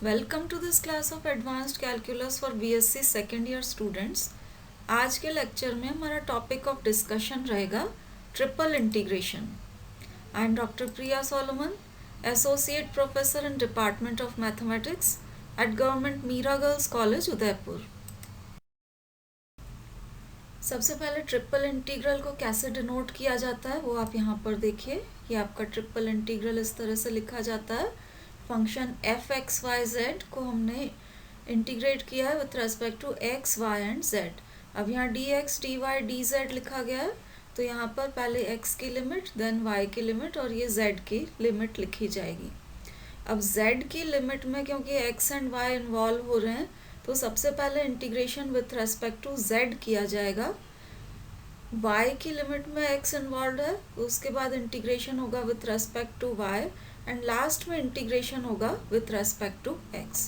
Welcome to this class of advanced calculus for BSc second year students. आज के lecture में हमारा topic of discussion रहेगा triple integration. I am doctor Priya Solomon, associate professor in department of mathematics at government Meera girls college Udaipur. सबसे पहले triple integral को कैसे denote किया जाता है वो आप यहाँ पर देखिए। ये आपका ट्रिपल इंटीग्रल इस तरह से लिखा जाता है। Function f x y z को हमने इंटीग्रेट किया है with respect to x y and z. अब यहाँ d x d y d z लिखा गया है, तो यहाँ पर पहले एक्स की लिमिट, देन वाई की लिमिट और ये जेड की लिमिट लिखी जाएगी। अब जेड की लिमिट में क्योंकि एक्स एंड वाई इन्वॉल्व हो रहे हैं, तो सबसे पहले integration with respect to z किया जाएगा। y की लिमिट में x इन्वॉल्व है, उसके बाद इंटीग्रेशन होगा with respect to y and last में इंटीग्रेशन होगा विथ रेस्पेक्ट टू x।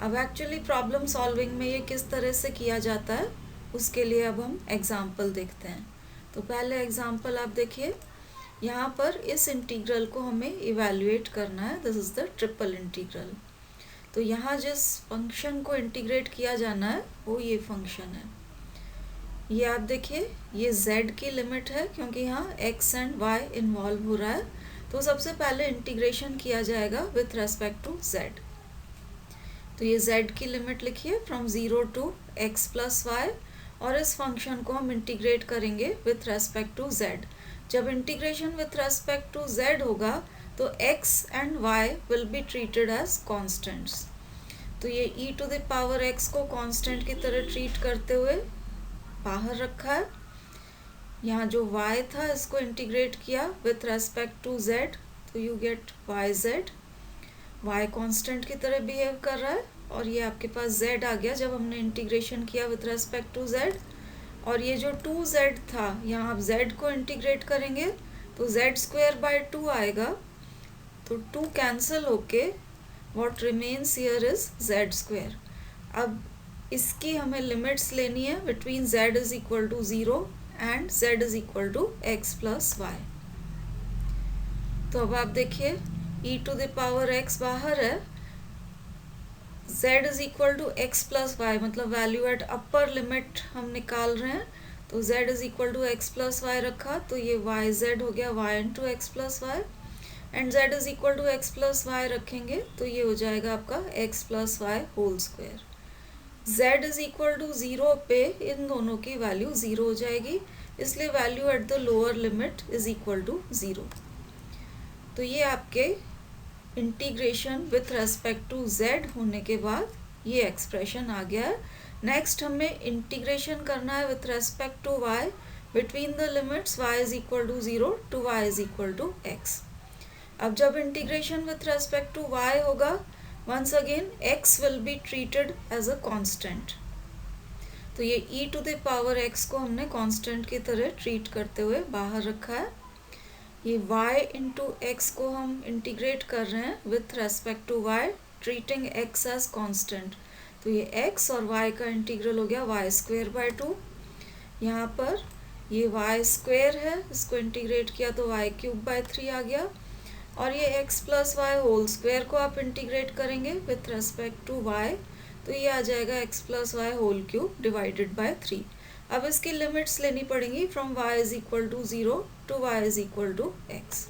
अब एक्चुअली प्रॉब्लम सॉल्विंग में ये किस तरह से किया जाता है उसके लिए अब हम एग्जाम्पल देखते हैं। तो पहले एग्जाम्पल आप देखिए, यहाँ पर इस इंटीग्रल को हमें इवेल्युएट करना है। This is the triple integral. तो यहाँ जिस फंक्शन को इंटीग्रेट किया जाना है वो ये फंक्शन है। ये आप देखिए, ये z की लिमिट है क्योंकि यहाँ x एंड y इन्वॉल्व हो रहा है, तो सबसे पहले इंटीग्रेशन किया जाएगा विथ रेस्पेक्ट टू z। तो ये z की लिमिट लिखिए from 0 to x plus y, और इस फंक्शन को हम इंटीग्रेट करेंगे विथ रेस्पेक्ट टू z। जब integration with respect to z होगा तो x and y will be treated as constants. तो ये e to the power x को कांस्टेंट की तरह ट्रीट करते हुए बाहर रखा है। यहाँ जो y था इसको इंटीग्रेट किया विथ रेस्पेक्ट टू z, तो you get y z. y constant की तरह बिहेव कर रहा है और ये आपके पास z आ गया जब हमने इंटीग्रेशन किया विथ रेस्पेक्ट टू z। और ये जो 2z था, यहाँ आप z को इंटीग्रेट करेंगे तो z स्क्वायर बाय 2 आएगा, तो 2 कैंसिल होके what remains here is z square. अब इसकी हमें लिमिट्स लेनी है between z is equal to 0 and z is equal to x plus y. तो अब आप देखिए, e to the power x बाहर है, z is equal to x plus y मतलब वैल्यू एट अपर लिमिट हम निकाल रहे हैं, तो z is equal to x plus y रखा, तो ये वाई जेड हो गया y into x plus y, and z is equal to x plus y रखेंगे तो ये हो जाएगा आपका x plus Y whole square. z is equal to 0 पे इन दोनों की वैल्यू 0 हो जाएगी, इसलिए value at the lower limit is equal to 0। तो ये आपके integration with respect to z होने के बाद ये एक्सप्रेशन आ गया है। नेक्स्ट हमें इंटीग्रेशन करना है with respect to y between the limits y is equal to 0 to y is equal to x। अब जब integration with respect to y होगा, once again x will be treated as a constant। तो ये e to the power x को हमने constant की तरह treat करते हुए बाहर रखा है। ये y into x को हम इंटीग्रेट कर रहे हैं with respect to y, treating x as constant। तो ये x और y का इंटीग्रल हो गया y स्क्वायर बाय 2। यहाँ पर ये y स्क्वायर है, इसको इंटीग्रेट किया तो y क्यूब बाय 3 आ गया, और ये x plus Y whole square को आप इंटीग्रेट करेंगे विथ रेस्पेक्ट टू y, तो ये आ जाएगा x plus Y whole cube divided by 3। अब इसकी लिमिट्स लेनी पड़ेंगी from y is equal to 0 to y is equal to x,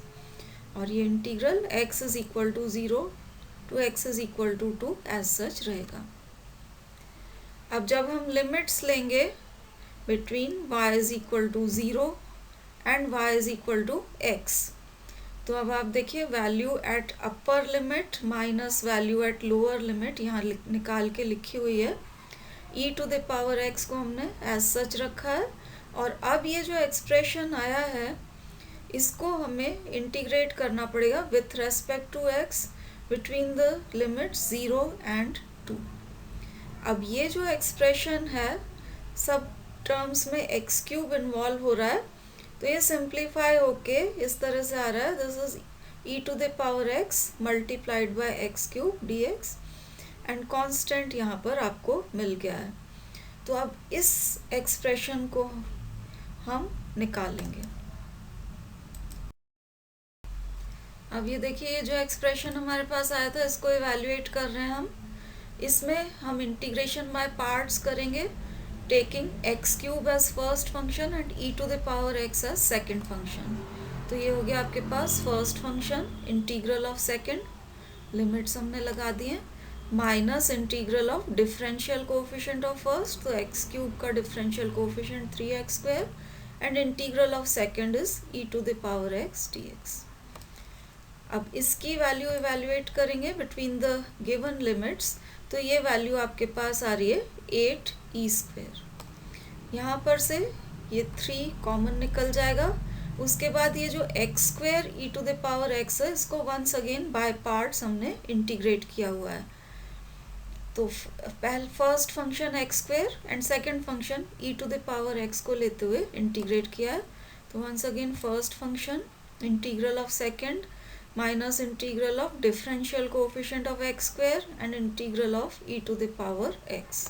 और ये integral x is equal to 0 to x is equal to 2 as such रहेगा। अब जब हम लिमिट्स लेंगे between y is equal to 0 and y is equal to x, तो अब आप देखिए value at upper limit minus value at lower limit यहाँ निकाल के लिखी हुई है। e to the power x को हमने एज सच रखा है, और अब ये जो एक्सप्रेशन आया है इसको हमें इंटीग्रेट करना पड़ेगा with respect to x between the limits 0 and 2। अब ये जो एक्सप्रेशन है सब टर्म्स में x क्यूब इन्वॉल्व हो रहा है, तो ये सिंप्लीफाई होके इस तरह से आ रहा है, this is e to the power x multiplied by x cube dx, and constant यहाँ पर आपको मिल गया है। तो अब इस एक्सप्रेशन को हम निकालेंगे। अब ये देखिए, ये जो एक्सप्रेशन हमारे पास आया था इसको इवैल्यूएट कर रहे हैं हम। इसमें हम इंटीग्रेशन बाय पार्ट्स करेंगे, taking x cube as first function and e to the power x as second function. तो ये हो गया आपके पास first function, integral of second, limits हमने लगा दिए, minus integral of differential coefficient of first, तो एक्स क्यूब का differential coefficient 3x² and integral of second is e to the power x dx। अब इसकी वैल्यू इवैल्यूएट करेंगे between the given limits, तो ये वैल्यू आपके पास आ रही है 8e²। यहाँ पर से ये 3 कॉमन निकल जाएगा। उसके बाद ये जो x² e to the power x है, इसको वंस अगेन बाय पार्ट्स हमने इंटीग्रेट किया हुआ है। तो पहले first function x² and second function e to the power x को लेते हुए इंटीग्रेट किया है। तो once again first function integral of second minus integral of differential coefficient of x² and integral of e to the power x।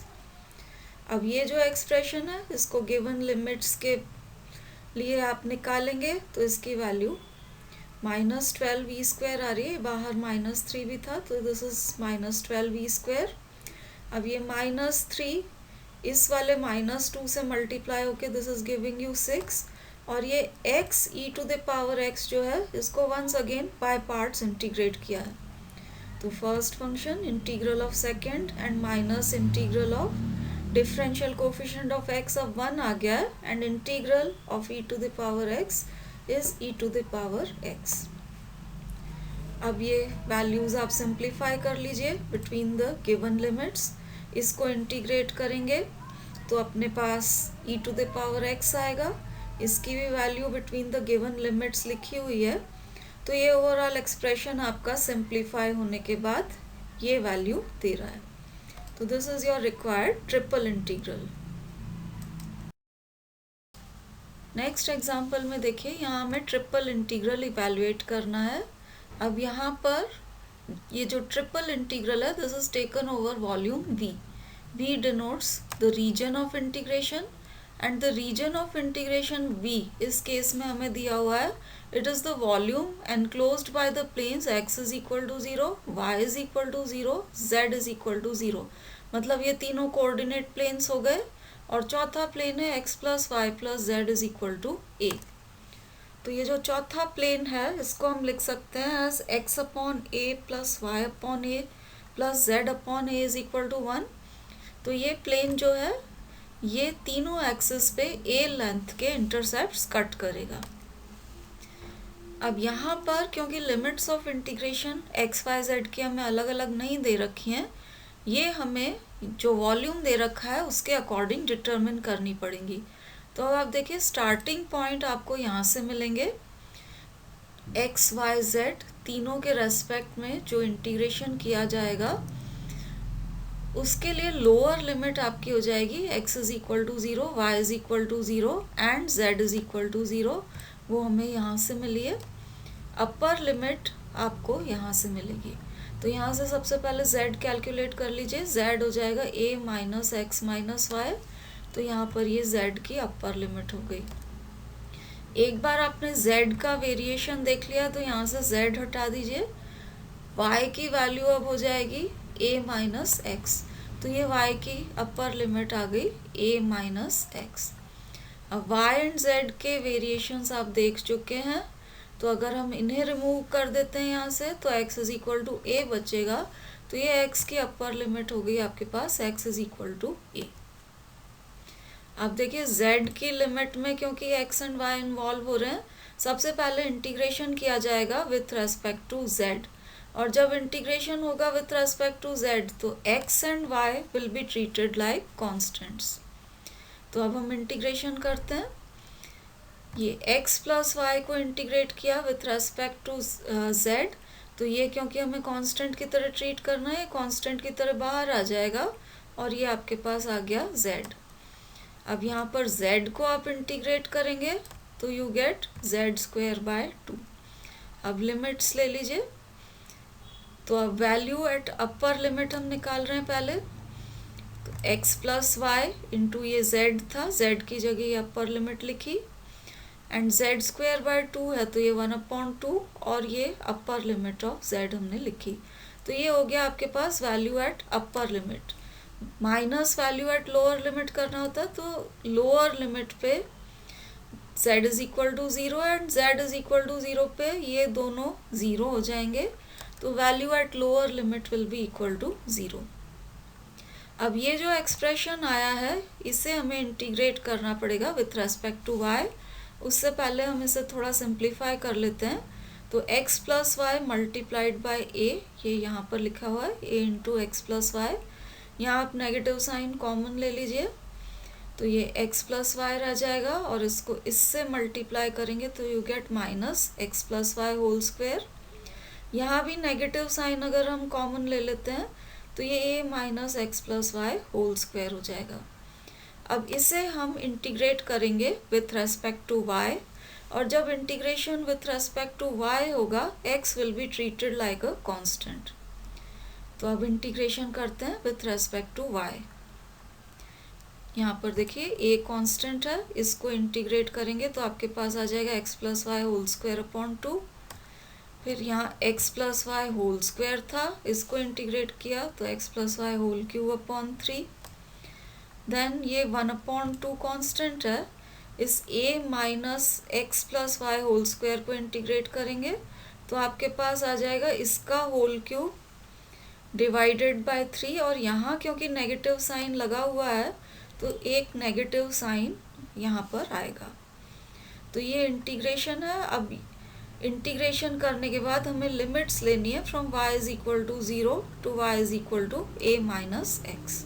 अब ये जो expression है इसको गिवन लिमिट्स के लिए आप निकालेंगे, तो इसकी वैल्यू -12e² आ रही है, बाहर -3 भी था, तो दिस इज -12e²। अब ये -3 इस वाले -2 से मल्टीप्लाई होके दिस इज गिविंग यू 6, और ये x e to the power x जो है इसको once again by parts integrate किया है। तो first function integral of second and minus integral of differential coefficient of x अब 1 आ गया है, and integral of e to the power x is e to the power x। अब ये values आप सिंप्लीफाई कर लीजिए बिटवीन द गिवन लिमिट्स। इसको इंटीग्रेट करेंगे तो अपने पास ई टू द पावर x आएगा। इसकी भी value between the given limits लिखी हुई है। तो ये ओवरऑल एक्सप्रेशन आपका सिंप्लीफाई होने के बाद ये वैल्यू दे रहा है। तो this is your required triple integral. Next example में देखिए, यहाँ हमें ट्रिपल इंटीग्रल इवैल्यूएट करना है। अब यहाँ पर ये जो ट्रिपल इंटीग्रल है this is taken over volume v। v denotes the region of integration, and the region of integration v इस केस में हमें दिया हुआ है, it is the volume enclosed by the planes x is equal to 0, y is equal to 0, z is equal to 0। मतलब ये तीनों coordinate planes हो गए, और चौथा प्लेन है x plus y plus z is equal to a। तो ये जो चौथा प्लेन है इसको हम लिख सकते हैं as x upon a plus y upon a plus z upon a is equal to 1। तो ये प्लेन जो है ये तीनों एक्सिस पे a लेंथ के इंटरसेप्ट्स कट करेगा। अब यहाँ पर क्योंकि limits of integration x y z की हमें अलग अलग नहीं दे रखी हैं, ये हमें जो वॉल्यूम दे रखा है उसके अकॉर्डिंग डिटरमिन करनी पड़ेंगी। तो अब आप देखिए, स्टार्टिंग पॉइंट आपको यहाँ से मिलेंगे, x y z तीनों के रेस्पेक्ट में जो इंटीग्रेशन किया जाएगा उसके लिए लोअर लिमिट आपकी हो जाएगी x is equal to 0, y is equal to 0 and z is equal to 0, वो हमें यहाँ से मिली है। अपर लिमिट आपको यहाँ से मिलेगी। तो यहाँ से सबसे पहले z कैलकुलेट कर लीजिए, z हो जाएगा a minus x minus y. तो यहाँ पर ये z की अपर लिमिट हो गई। एक बार आपने z का वेरिएशन देख लिया तो यहाँ से z हटा दीजिए, y की वैल्यू अब हो जाएगी a माइनस एक्स। तो ये y की अपर लिमिट आ गई a माइनस एक्स। अब y एंड z के वेरिएशंस आप देख चुके हैं, तो अगर हम इन्हें रिमूव कर देते हैं यहाँ से तो x is equal to a बचेगा। तो ये x की अपर लिमिट हो गई आपके पास x is equal to a। अब देखिए z की लिमिट में क्योंकि x एंड y इन्वॉल्व हो रहे हैं, सबसे पहले इंटीग्रेशन किया जाएगा विथ रेस्पेक्ट टू z, और जब इंटीग्रेशन होगा विथ रेस्पेक्ट टू z तो x and y will be treated like constants. तो अब हम इंटीग्रेशन करते हैं। ये x प्लस वाई को इंटीग्रेट किया विथ रेस्पेक्ट टू z, तो ये क्योंकि हमें कांस्टेंट की तरह ट्रीट करना है, कांस्टेंट की तरह बाहर आ जाएगा और ये आपके पास आ गया z। अब यहाँ पर z को आप इंटीग्रेट करेंगे तो यू गेट z² बाय 2। अब लिमिट्स ले लीजिए। तो अब वैल्यू एट अपर लिमिट हम निकाल रहे हैं पहले। तो x प्लस वाई इंटू ये z था, z की जगह ये अपर लिमिट लिखी, एंड जेड स्क्वायर बाय 2 है तो ये 1/2 और ये अपर लिमिट ऑफ जेड हमने लिखी। तो ये हो गया आपके पास value at upper limit. Minus value at lower limit करना होता है तो लोअर लिमिट पे z is equal to 0 and z is equal to 0 पे ये दोनों 0 हो जाएंगे, तो value at lower limit will be equal to 0। अब ये जो एक्सप्रेशन आया है इसे हमें इंटीग्रेट करना पड़ेगा विथ रेस्पेक्ट टू y। उससे पहले हम इसे थोड़ा सिंप्लीफाई कर लेते हैं। तो x plus y multiplied by a, ये यहाँ पर लिखा हुआ है a into x plus y. यहाँ आप नेगेटिव साइन कॉमन ले लीजिए तो ये x प्लस वाई रह जाएगा और इसको इससे मल्टीप्लाई करेंगे तो you get minus x plus Y whole square. यहाँ भी नेगेटिव साइन अगर हम कॉमन ले लेते हैं तो ये a minus x plus Y whole square हो जाएगा। अब इसे हम इंटीग्रेट करेंगे विथ रेस्पेक्ट टू y, और जब integration with respect to y होगा x will be treated like a constant. तो अब इंटीग्रेशन करते हैं विथ रेस्पेक्ट टू y। यहाँ पर देखिए a कांस्टेंट है, इसको इंटीग्रेट करेंगे तो आपके पास आ जाएगा x plus Y whole square upon 2। फिर यहाँ x plus Y whole square था, इसको इंटीग्रेट किया तो x plus Y whole cube upon 3। Then ये 1/2 कांस्टेंट है, इस a minus x plus Y whole square को इंटीग्रेट करेंगे तो आपके पास आ जाएगा इसका होल क्यूब डिवाइडेड बाय 3, और यहाँ क्योंकि नेगेटिव साइन लगा हुआ है तो एक नेगेटिव साइन यहाँ पर आएगा। तो ये इंटीग्रेशन है। अब इंटीग्रेशन करने के बाद हमें लिमिट्स लेनी है from y is equal to 0 to y is equal to a minus x.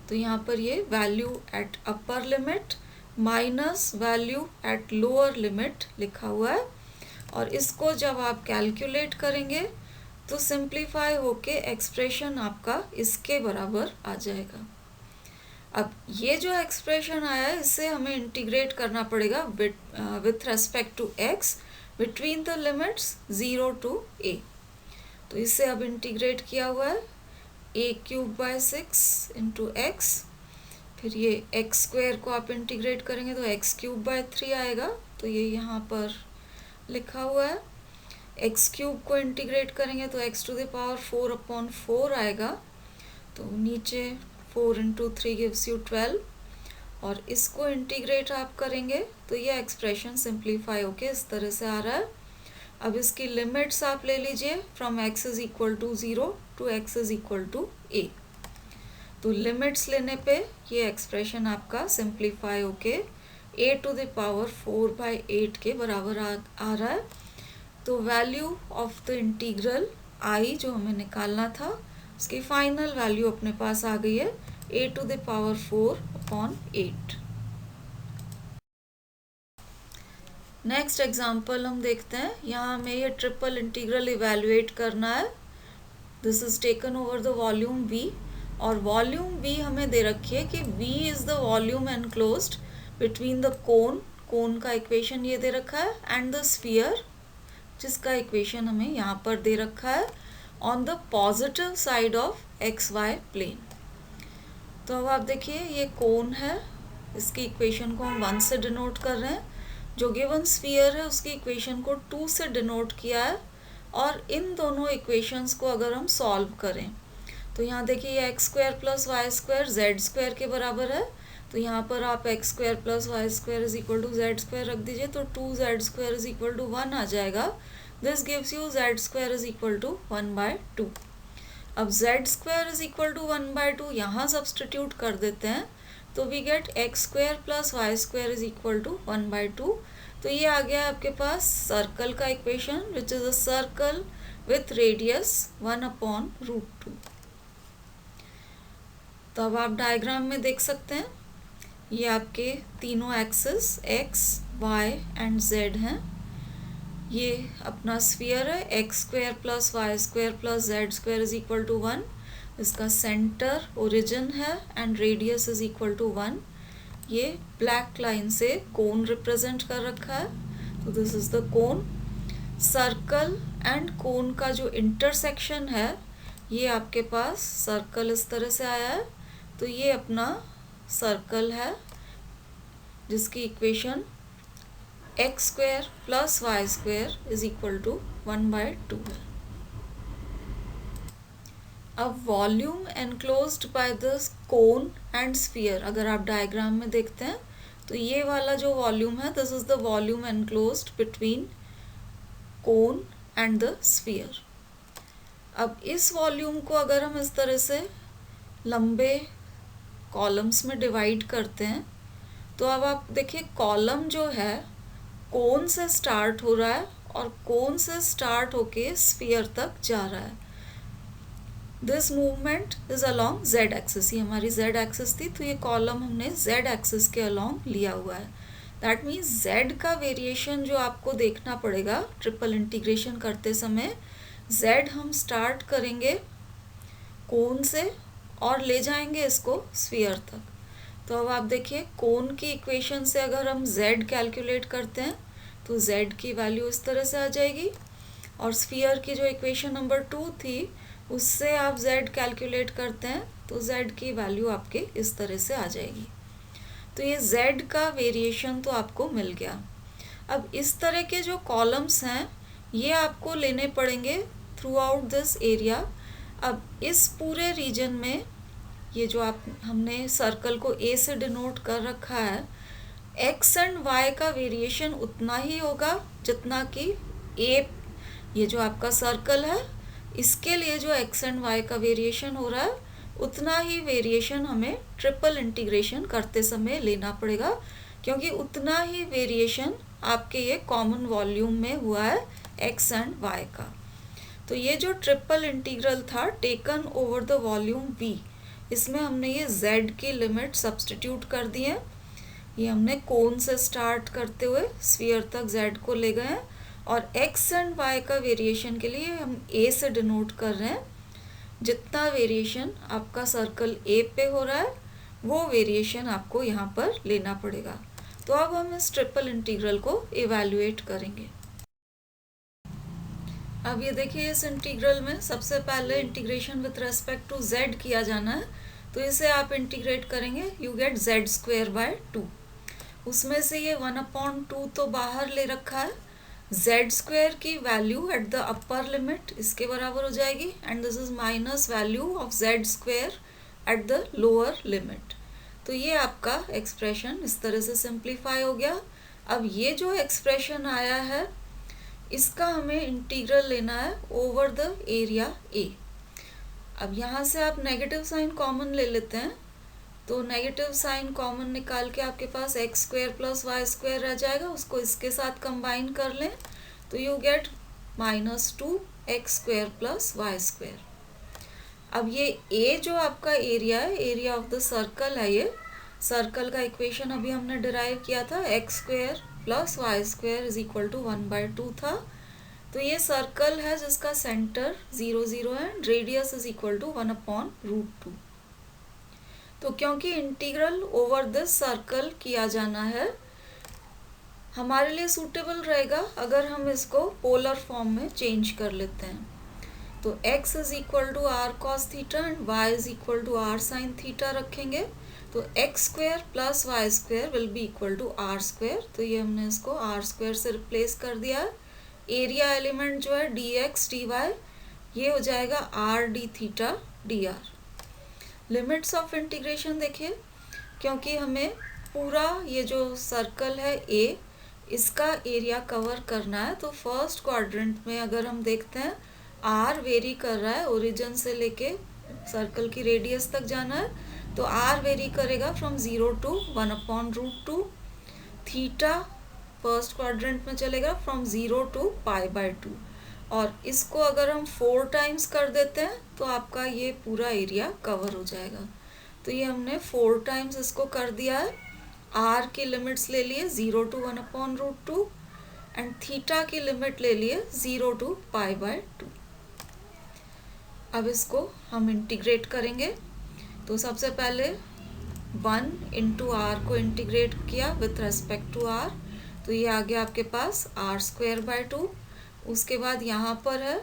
तो यहाँ पर ये value at upper limit minus value at lower limit लिखा हुआ है, और इसको जब आप कैलकुलेट करेंगे तो सिंप्लीफाई होके एक्सप्रेशन आपका इसके बराबर आ जाएगा। अब ये जो एक्सप्रेशन आया है इसे हमें इंटीग्रेट करना पड़ेगा with respect to x between the limits 0 to a। तो इसे अब इंटीग्रेट किया हुआ है a cube by 6 into x, फिर ये एक्स स्क्वायर को आप इंटीग्रेट करेंगे तो एक्स क्यूब बाय 3 आएगा, तो ये यहाँ पर लिखा हुआ है। एक्स क्यूब को इंटीग्रेट करेंगे तो x to the power 4 upon 4 आएगा, तो नीचे 4 इंटू 3 गिव्स यू 12, और इसको इंटीग्रेट आप करेंगे तो ये एक्सप्रेशन सिंप्लीफाई होके इस तरह से आ रहा है। अब इसकी लिमिट्स आप ले लीजिए from x is equal to 0 to x is equal to a। तो लिमिट्स लेने पे ये एक्सप्रेशन आपका सिंप्लीफाई होके a to the power 4 by 8 के बराबर आ रहा है। तो value of the integral i जो हमें निकालना था उसकी फाइनल वैल्यू अपने पास आ गई है a to the power 4 upon 8। Next example हम देखते हैं। यहाँ हमें ये ट्रिपल इंटीग्रल इवेल्युएट करना है। This is taken over the volume v, और वॉल्यूम v हमें दे रखी है कि v is the volume enclosed between the cone का इक्वेशन ये दे रखा है, एंड द स्फीयर जिसका इक्वेशन हमें यहाँ पर दे रखा है on the positive side of x y plane. तो अब आप देखिए ये कोन है, इसकी इक्वेशन को हम 1 से डिनोट कर रहे हैं, जो गिवन स्फीयर है उसकी इक्वेशन को 2 से डिनोट किया है, और इन दोनों इक्वेशंस को अगर हम सॉल्व करें तो यहाँ देखिए ये x square plus y square z square के बराबर है, तो यहाँ पर आप x square plus y square is equal to z square रख दीजिए तो 2z square is equal to 1 आ जाएगा। This gives you z square is equal to 1/2। अब z square is equal to 1/2 यहाँ सब्सटीट्यूट कर देते हैं तो we get x square plus y square is equal to 1/2। तो ये आ गया आपके पास सर्कल का equation which is a circle with radius 1/√2। तो अब आप डायग्राम में देख सकते हैं ये आपके तीनों axis x, y and z हैं। ये अपना स्फीयर है x square plus y square plus z square is equal to 1। इसका सेंटर ओरिजिन है and radius is equal to 1। ये ब्लैक लाइन से कोन रिप्रेजेंट कर रखा है, तो this is the cone. Circle and कोन का जो इंटरसेक्शन है ये आपके पास सर्कल इस तरह से आया है, तो ये अपना सर्कल है जिसकी equation x square plus y square is equal to 1/2 है। अब volume enclosed by the cone and sphere, अगर आप डायग्राम में देखते हैं तो ये वाला जो वॉल्यूम है, this is the volume enclosed between cone and the sphere. अब इस वॉल्यूम को अगर हम इस तरह से लंबे कॉलम्स में डिवाइड करते हैं तो अब आप देखिए कॉलम जो है कोन से स्टार्ट हो रहा है और कोन से स्टार्ट होके स्फीयर तक जा रहा है। This movement is along Z axis, ये हमारी जेड एक्सिस थी तो ये कॉलम हमने जेड एक्सिस के अलोंग लिया हुआ है। दैट मीन्स जेड का वेरिएशन जो आपको देखना पड़ेगा ट्रिपल इंटीग्रेशन करते समय, जेड हम स्टार्ट करेंगे कोन से और ले जाएंगे इसको स्फीयर तक। तो अब आप देखिए कोन की इक्वेशन से अगर हम z कैलकुलेट करते हैं तो z की वैल्यू इस तरह से आ जाएगी, और स्फीयर की जो इक्वेशन नंबर 2 थी उससे आप z कैलकुलेट करते हैं तो z की वैल्यू आपके इस तरह से आ जाएगी। तो ये z का वेरिएशन तो आपको मिल गया। अब इस तरह के जो कॉलम्स हैं ये आपको लेने पड़ेंगे थ्रू आउट दिस एरिया। अब इस पूरे रीजन में ये जो हमने सर्कल को A से डिनोट कर रखा है, x एंड y का वेरिएशन उतना ही होगा जितना कि A, ये जो आपका सर्कल है इसके लिए जो x एंड y का वेरिएशन हो रहा है उतना ही वेरिएशन हमें ट्रिपल इंटीग्रेशन करते समय लेना पड़ेगा, क्योंकि उतना ही वेरिएशन आपके ये कॉमन वॉल्यूम में हुआ है x एंड y का। तो ये जो ट्रिपल इंटीग्रल था taken over the volume V, इसमें हमने ये z की लिमिट सब्स्टिट्यूट कर दी है। ये हमने कोन से स्टार्ट करते हुए स्फीयर तक z को ले गए हैं, और x एंड y का वेरिएशन के लिए हम a से डिनोट कर रहे हैं। जितना वेरिएशन आपका सर्कल A पे हो रहा है वो वेरिएशन आपको यहाँ पर लेना पड़ेगा। तो अब हम इस ट्रिपल इंटीग्रल को इवैल्यूएट करेंगे। अब ये देखिए इस इंटीग्रल में सबसे पहले integration with respect to z किया जाना है, तो इसे आप इंटीग्रेट करेंगे, यू गेट z²/2। उसमें से ये 1/2 तो बाहर ले रखा है, z² की value at the upper limit इसके बराबर हो जाएगी, and this is minus value of z² eight the lower limit. तो ये आपका एक्सप्रेशन इस तरह से सिंप्लीफाई हो गया। अब ये जो एक्सप्रेशन आया है इसका हमें इंटीग्रल लेना है ओवर द एरिया A। अब यहाँ से आप नेगेटिव साइन कॉमन ले लेते हैं, तो नेगेटिव साइन कॉमन निकाल के आपके पास x² + y² रह जाएगा, उसको इसके साथ कंबाइन कर लें तो यू गेट -2x² + y²। अब ये A जो आपका एरिया है, एरिया ऑफ द सर्कल है, ये सर्कल का इक्वेशन अभी हमने डिराइव किया था x² + y² is equal to 1/2 था। तो ये सर्कल है जिसका सेंटर 0, 0 है, रेडियस इज इक्वल टू 1/√2। तो क्योंकि इंटीग्रल ओवर दिस सर्कल किया जाना है, हमारे लिए सूटेबल रहेगा अगर हम इसको पोलर फॉर्म में चेंज कर लेते हैं। तो x is equal to r cos theta and y is equal to r sin theta रखेंगे, तो x² + y² will be equal to r²। तो ये हमने इसको r² से रिप्लेस कर दिया है। एरिया एलिमेंट जो है dx dy ये हो जाएगा r d theta dr। Limits of integration देखिए, क्योंकि हमें पूरा ये जो सर्कल है A इसका एरिया कवर करना है, तो फर्स्ट क्वाड्रेंट में अगर हम देखते हैं r वेरी कर रहा है, ओरिजिन से लेके सर्कल की रेडियस तक जाना है, तो r वेरी करेगा from 0 to 1/√2। Theta first quadrant में चलेगा फ्रॉम 0 to π/2, और इसको अगर हम 4 टाइम्स कर देते हैं तो आपका ये पूरा एरिया कवर हो जाएगा। तो ये हमने 4 टाइम्स इसको कर दिया है। r की लिमिट्स ले लिए 0 to 1/√2 एंड थीटा की लिमिट ले लिए 0 to π/2। अब इसको हम इंटीग्रेट करेंगे, तो सबसे पहले 1 × r को इंटीग्रेट किया विथ रेस्पेक्ट टू r, तो ये आ गया आपके पास r²/2। उसके बाद यहाँ पर है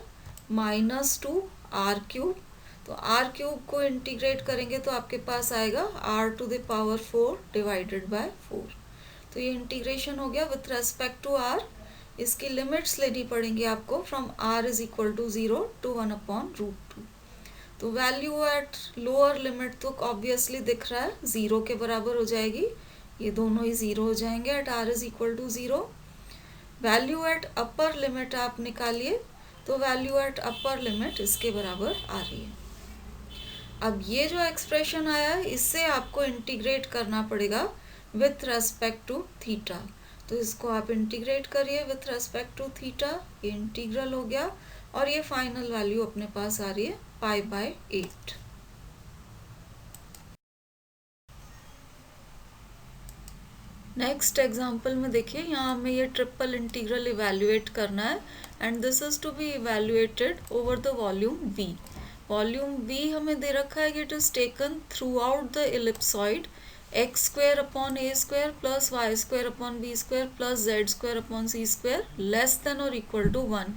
-2r³, तो r³ को इंटीग्रेट करेंगे तो आपके पास आएगा r⁴ / 4। तो तो ये इंटीग्रेशन हो गया विथ रेस्पेक्ट टू आर। इसकी लिमिट्स लेनी पड़ेंगी आपको from r is equal to 0 to 1/√2। तो वैल्यू एट लोअर लिमिट तो ऑब्वियसली दिख रहा है, 0 के बराबर हो जाएगी, ये दोनों ही 0 हो जाएंगे at r is equal to 0। Value at upper limit आप निकालिए, तो वैल्यू एट अपर लिमिट इसके बराबर आ रही है। अब ये जो एक्सप्रेशन आया है इससे आपको इंटीग्रेट करना पड़ेगा विथ रेस्पेक्ट टू थीटा। तो इसको आप इंटीग्रेट करिए विथ रेस्पेक्ट टू थीटा, ये इंटीग्रल हो गया और ये फाइनल वैल्यू अपने पास आ रही है π/8। नेक्स्ट एग्जांपल में देखिए, यहाँ हमें ये ट्रिपल इंटीग्रल इवेल्युएट करना है and this is to be evaluated over the volume V। Volume V हमें दे रखा है कि it is taken throughout the ellipsoid x² / a² + y² / b² + z² / c² less than और इक्वल टू 1।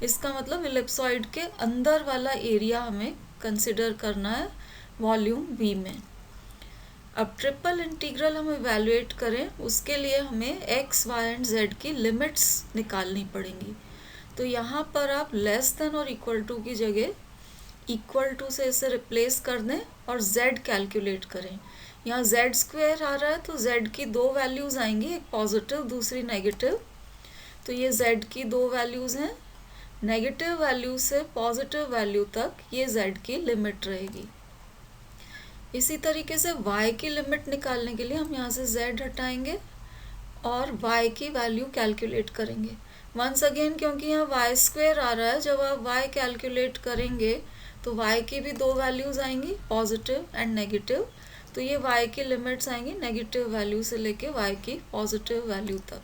इसका मतलब इलिप्सॉइड के अंदर वाला एरिया हमें कंसिडर करना है वॉल्यूम V में। अब ट्रिपल इंटीग्रल हम इवेल्युएट करें उसके लिए हमें x, y एंड z की लिमिट्स निकालनी पड़ेंगी। तो यहाँ पर आप लेस देन और इक्वल टू की जगह इक्वल टू से इसे रिप्लेस कर दें और z कैलकुलेट करें। यहाँ z² आ रहा है तो z की दो वैल्यूज़ आएंगी, एक पॉजिटिव दूसरी नेगेटिव। तो ये z की दो वैल्यूज़ हैं, नेगेटिव वैल्यू से पॉजिटिव वैल्यू तक ये z की लिमिट रहेगी। इसी तरीके से y की लिमिट निकालने के लिए हम यहाँ से z हटाएंगे और y की वैल्यू कैलकुलेट करेंगे। वंस अगेन क्योंकि यहाँ y² आ रहा है, जब आप y कैलकुलेट करेंगे तो y की भी दो वैल्यूज़ आएंगी, पॉजिटिव एंड नेगेटिव। तो ये y की लिमिट्स आएंगी नेगेटिव वैल्यू से लेके y की पॉजिटिव वैल्यू तक।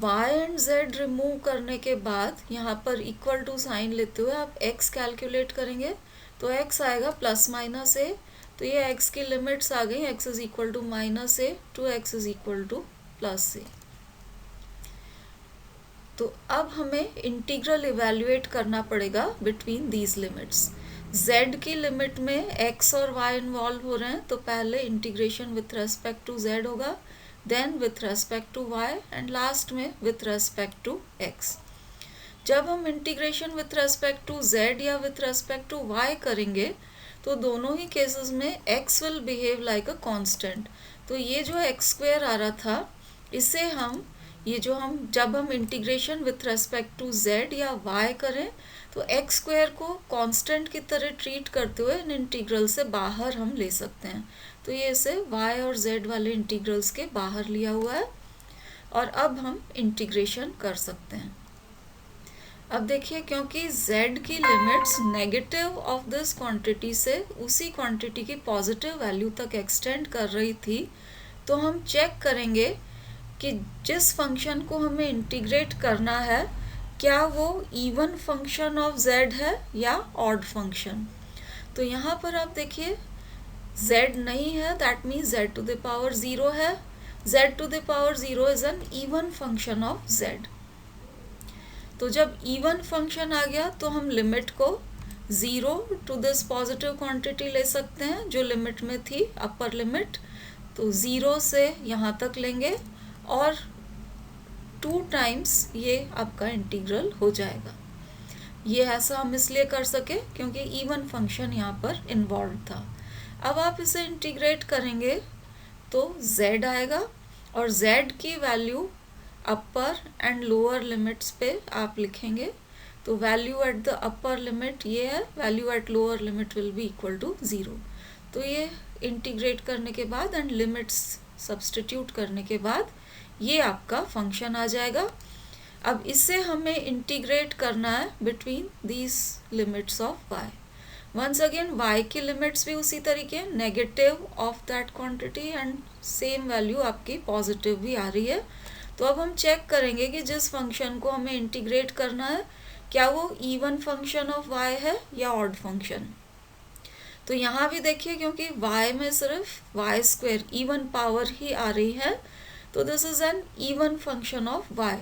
y एंड z रिमूव करने के बाद यहाँ पर इक्वल टू साइन लेते हुए आप x कैलकुलेट करेंगे, तो x आएगा ±a। तो ये x की लिमिट्स आ गई, x is equal to -a to x is equal to +a। तो अब हमें इंटीग्रल इवेल्युएट करना पड़ेगा बिटवीन दीज लिमिट्स। z की लिमिट में x और y इन्वॉल्व हो रहे हैं, तो पहले integration with respect to z होगा, then with respect to y and last में विथ रेस्पेक्ट टू x। जब हम integration with respect to z या विथ रेस्पेक्ट टू y करेंगे तो दोनों ही केसेस में x will behave like a constant. तो ये जो x² आ रहा था इसे हम जब हम integration with respect to z या y करें तो x² को कांस्टेंट की तरह ट्रीट करते हुए इन इंटीग्रल से बाहर हम ले सकते हैं। तो ये इसे y और z वाले इंटीग्रल्स के बाहर लिया हुआ है और अब हम इंटीग्रेशन कर सकते हैं। अब देखिए, क्योंकि z की limits negative of this quantity से उसी क्वांटिटी की पॉजिटिव वैल्यू तक एक्सटेंड कर रही थी, तो हम चेक करेंगे कि जिस फंक्शन को हमें इंटीग्रेट करना है क्या वो इवन फंक्शन ऑफ z है या ऑड फंक्शन। तो यहाँ पर आप देखिए z नहीं है, दैट मीन्स z⁻0 है। z⁻0 is an even function of z। तो जब इवन फंक्शन आ गया तो हम लिमिट को 0 टू दिस पॉजिटिव क्वांटिटी ले सकते हैं जो लिमिट में थी, अपर लिमिट। तो 0 से यहाँ तक लेंगे और 2 टाइम्स ये आपका इंटीग्रल हो जाएगा। ये ऐसा हम इसलिए कर सके क्योंकि इवन फंक्शन यहाँ पर इन्वॉल्व था। अब आप इसे इंटीग्रेट करेंगे तो z आएगा और z की value upper and lower limits पे आप लिखेंगे। तो value at the upper limit ये है, value at lower limit will be equal to 0। तो ये इंटीग्रेट करने के बाद एंड लिमिट्स सब्स्टिट्यूट करने के बाद ये आपका फंक्शन आ जाएगा। अब इसे हमें इंटीग्रेट करना है between these limits of y। Once again y की लिमिट्स भी उसी तरीके, negative of that quantity and same value आपकी पॉजिटिव भी आ रही है। तो अब हम चेक करेंगे कि जिस फंक्शन को हमें इंटीग्रेट करना है क्या वो इवन फंक्शन ऑफ y है या ऑड फंक्शन। तो यहाँ भी देखिए, क्योंकि y में सिर्फ y² इवन पावर ही आ रही है, तो this is an even function of y।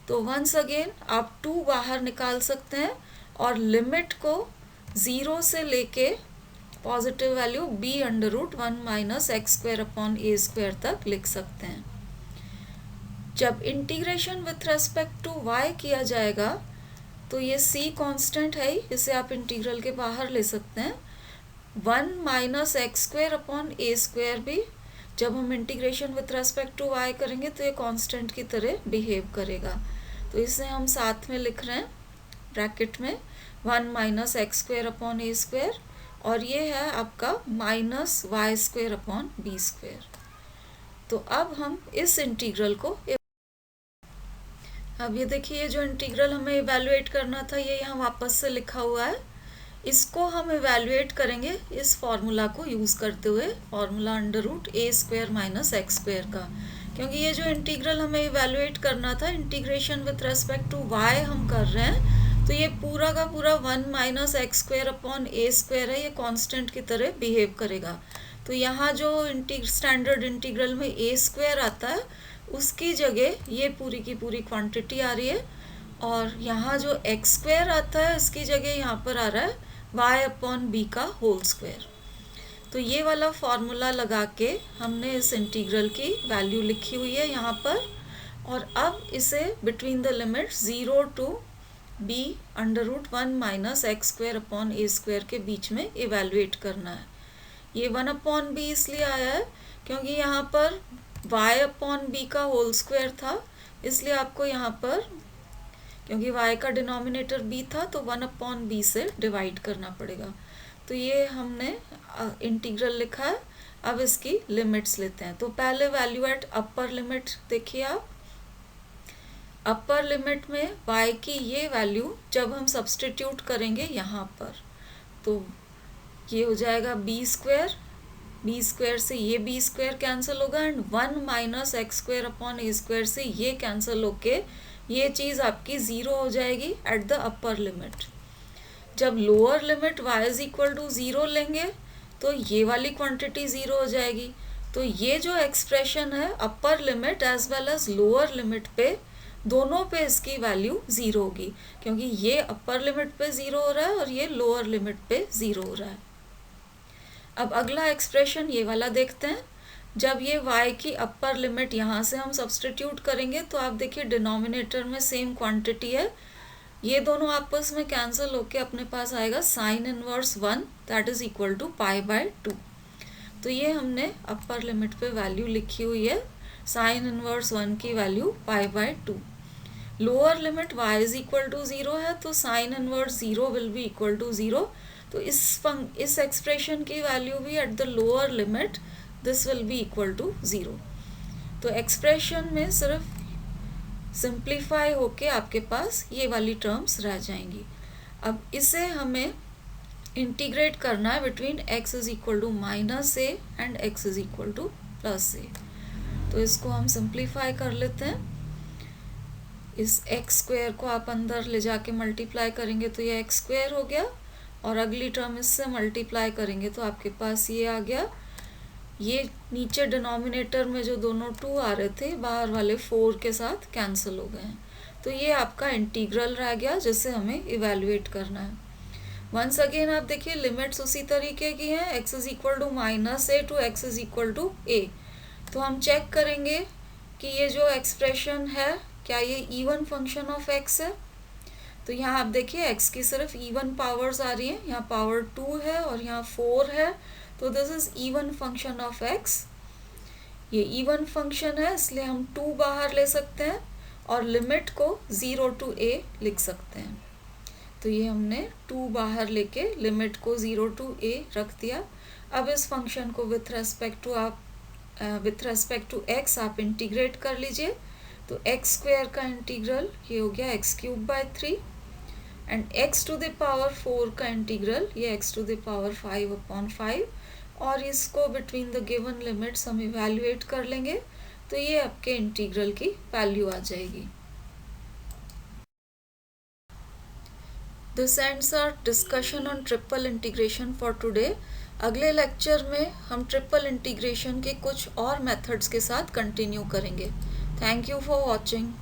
तो वंस अगेन आप 2 बाहर निकाल सकते हैं और लिमिट को 0 से लेके positive value b√1 minus x square upon a square तक लिख सकते हैं। जब integration with respect to y किया जाएगा तो ये c कांस्टेंट है ही, इसे आप इंटीग्रल के बाहर ले सकते हैं। 1 minus x square upon a square भी जब हम integration with respect to y करेंगे तो ये कांस्टेंट की तरह बिहेव करेगा, तो इसे हम साथ में लिख रहे हैं ब्रैकेट में 1 minus x square upon a square, और ये है आपका minus y square upon b square. तो अब हम इस इंटीग्रल को, अब ये देखिए जो इंटीग्रल हमें इवैल्यूएट करना था ये यहाँ वापस से लिखा हुआ है, इसको हम इवैल्यूएट करेंगे इस फॉर्मूला को यूज़ करते हुए, formula √a² minus x square का, क्योंकि ये जो इंटीग्रल हमें इवैल्यूएट करना था integration with respect to y हम कर रहे हैं, तो ये पूरा का पूरा 1 minus x square upon a square है, ये कांस्टेंट की तरह बिहेव करेगा। तो यहाँ जो स्टैंडर्ड इंटीग्रल में ए स्क्वायर आता है उसकी जगह ये पूरी की पूरी क्वांटिटी आ रही है, और यहाँ जो एक्स स्क्वायर आता है इसकी जगह यहाँ पर आ रहा है y अपॉन बी का होल स्क्वायर। तो ये वाला फॉर्मूला लगा के हमने इस इंटीग्रल की वैल्यू लिखी हुई है यहाँ पर, और अब इसे between the limit 0 to b√1 minus x square upon a square के बीच में इवैल्यूएट करना है। ये 1 अपॉन बी इसलिए आया है क्योंकि यहाँ पर y अपॉन बी का होल स्क्वायर था, इसलिए आपको यहाँ पर, क्योंकि y का डिनोमिनेटर b था तो 1 अपॉन बी से डिवाइड करना पड़ेगा। तो ये हमने इंटीग्रल लिखा है। अब इसकी लिमिट्स लेते हैं। तो पहले वैल्यू एट अपर लिमिट देखिए आप, अपर लिमिट में y की ये वैल्यू जब हम सब्सटीट्यूट करेंगे यहाँ पर तो ये हो जाएगा b स्क्वायर से ये b स्क्वायर कैंसिल होगा, and 1 minus x square upon a square से ये कैंसिल होके ये चीज़ आपकी 0 हो जाएगी एट द अपर लिमिट। जब lower limit y is equal to 0 लेंगे तो ये वाली क्वांटिटी 0 हो जाएगी। तो ये जो एक्सप्रेशन है upper limit as well as lower limit पे, दोनों पे इसकी वैल्यू 0 होगी, क्योंकि ये अपर लिमिट पे 0 हो रहा है और ये लोअर लिमिट पे 0 हो रहा है। अब अगला एक्सप्रेशन ये वाला देखते हैं। जब ये y की अपर लिमिट यहाँ से हम सब्सटीट्यूट करेंगे तो आप देखिए डिनोमिनेटर में सेम क्वांटिटी है, ये दोनों आपस में कैंसिल होके अपने पास आएगा sine inverse 1 that is equal to π/2। तो ये हमने अपर लिमिट पे वैल्यू लिखी हुई है, साइन इनवर्स 1 की value π/2। Lower limit y is equal to 0 है तो sine inverse 0 will be equal to 0। तो इस एक्सप्रेशन की वैल्यू भी at the lower limit this will be equal to 0। तो एक्सप्रेशन में सिर्फ सिंप्लीफाई होके आपके पास ये वाली टर्म्स रह जाएंगी। अब इसे हमें इंटीग्रेट करना है between x is equal to -a and x is equal to +a। तो इसको हम सिंप्लीफाई कर लेते हैं। इस x स्क्वायर को आप अंदर ले जाके मल्टीप्लाई करेंगे तो ये x स्क्वायर हो गया, और अगली टर्म इससे मल्टीप्लाई करेंगे तो आपके पास ये आ गया। ये नीचे डिनोमिनेटर में जो दोनों 2 आ रहे थे बाहर वाले 4 के साथ कैंसिल हो गए हैं। तो ये आपका इंटीग्रल रह गया जिसे हमें इवैल्यूएट करना है। वंस अगेन आप देखिए लिमिट्स उसी तरीके की हैं, x is equal to -a to x is equal to a। तो हम चेक करेंगे कि ये जो एक्सप्रेशन है क्या ये इवन फंक्शन ऑफ x है। तो यहाँ आप देखिए x की सिर्फ इवन पावर्स आ रही हैं, यहाँ पावर 2 है और यहाँ 4 है, तो this is even function of x। ये इवन फंक्शन है इसलिए हम 2 बाहर ले सकते हैं और लिमिट को 0 टू a लिख सकते हैं। तो ये हमने 2 बाहर लेके लिमिट को 0 टू a रख दिया। अब इस फंक्शन को विथ रेस्पेक्ट टू x आप इंटीग्रेट कर लीजिए। तो x स्क्वायर का इंटीग्रल ये हो गया x³ 3, and x to the power 4 का इंटीग्रल ये x टू द पावर 5/5, और इसको बिटवीन द गिवन लिमिट्स हम इवैल्यूएट कर लेंगे तो ये आपके इंटीग्रल की वैल्यू आ जाएगी। This ends our discussion on triple integration for today. अगले लेक्चर में हम ट्रिपल इंटीग्रेशन के कुछ और मेथड्स के साथ कंटिन्यू करेंगे। Thank you for watching.